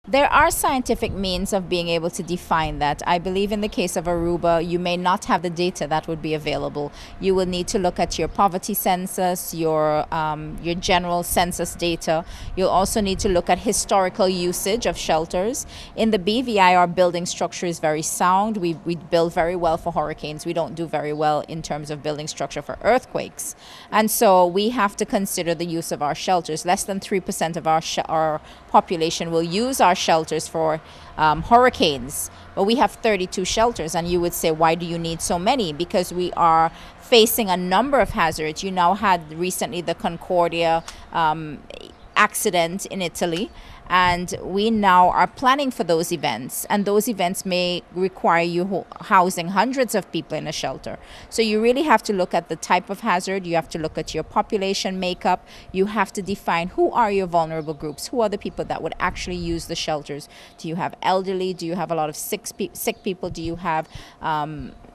There are scientific means of being able to define that. I believe in the case of Aruba, you may not have the data that would be available. You will need to look at your poverty census, your general census data. You'll also need to look at historical usage of shelters. In the BVI, our building structure is very sound. We build very well for hurricanes. We don't do very well in terms of building structure for earthquakes. And so we have to consider the use of our shelters. Less than 3% of our population will use our shelters for hurricanes, but we have 32 shelters, and you would say, why do you need so many? Because we are facing a number of hazards. You now had recently the Concordia accident in Italy, and we now are planning for those events, and those events may require you housing hundreds of people in a shelter. So you really have to look at the type of hazard. You have to look at your population makeup. You have to define who are your vulnerable groups, who are the people that would actually use the shelters. Do you have elderly? Do you have a lot of sick people? Do you have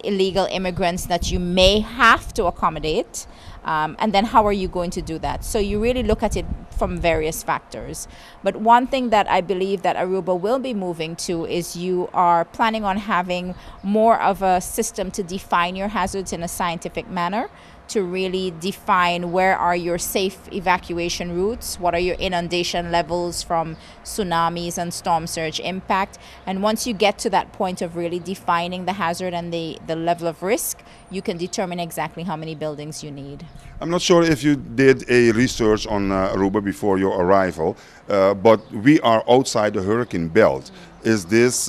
illegal immigrants that you may have to accommodate? And then how are you going to do that? So you really look at it from various factors. But one thing that I believe that Aruba will be moving to is you are planning on having more of a system to define your hazards in a scientific manner, to really define where are your safe evacuation routes, what are your inundation levels from tsunamis and storm surge impact. And once you get to that point of really defining the hazard and the level of risk, you can determine exactly how many buildings you need. I'm not sure if you did a research on Aruba before your arrival, but we are outside the hurricane belt. Is this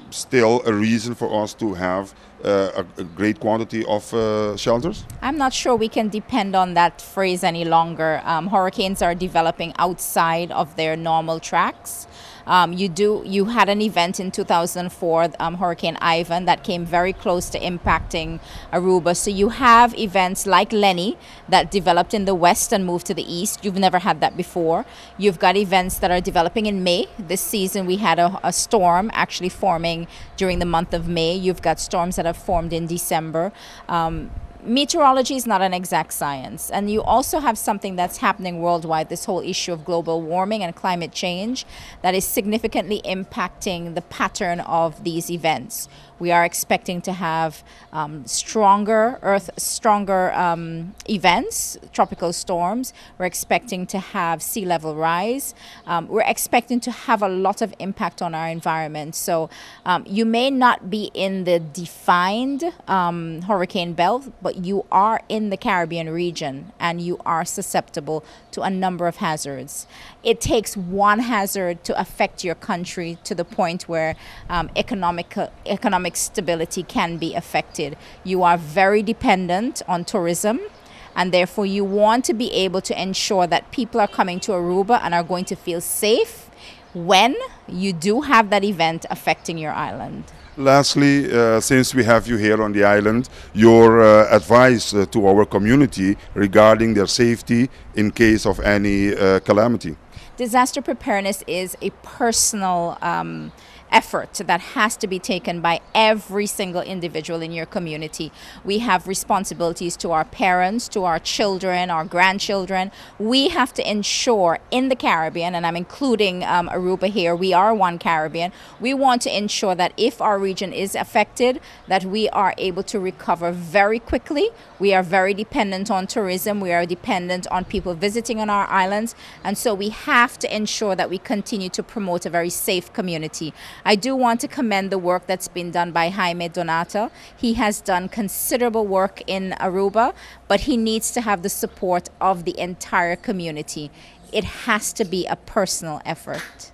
still a reason for us to have a great quantity of shelters? I'm not sure we can depend on that phrase any longer. Hurricanes are developing outside of their normal tracks. You had an event in 2004, Hurricane Ivan, that came very close to impacting Aruba. So you have events like Lenny that developed in the west and moved to the east. You've never had that before. You've got events that are developing in May. This season we had a storm actually forming during the month of May. You've got storms that have formed in December. Meteorology is not an exact science, and you also have something that's happening worldwide, this whole issue of global warming and climate change that is significantly impacting the pattern of these events. We are expecting to have stronger events, tropical storms. We're expecting to have sea level rise. We're expecting to have a lot of impact on our environment. So you may not be in the defined hurricane belt, but you are in the Caribbean region, and you are susceptible to a number of hazards. It takes one hazard to affect your country to the point where economic stability can be affected. You are very dependent on tourism, and therefore you want to be able to ensure that people are coming to Aruba and are going to feel safe when you do have that event affecting your island. Lastly, since we have you here on the island, your advice to our community regarding their safety in case of any calamity. Disaster preparedness is a personal effort that has to be taken by every single individual in your community. We have responsibilities to our parents, to our children, our grandchildren. We have to ensure in the Caribbean, and I'm including Aruba here, we are one Caribbean. We want to ensure that if our region is affected, that we are able to recover very quickly. We are very dependent on tourism. We are dependent on people visiting on our islands. And so we have to ensure that we continue to promote a very safe community. I do want to commend the work that's been done by Jaime Donata. He has done considerable work in Aruba, but he needs to have the support of the entire community. It has to be a personal effort.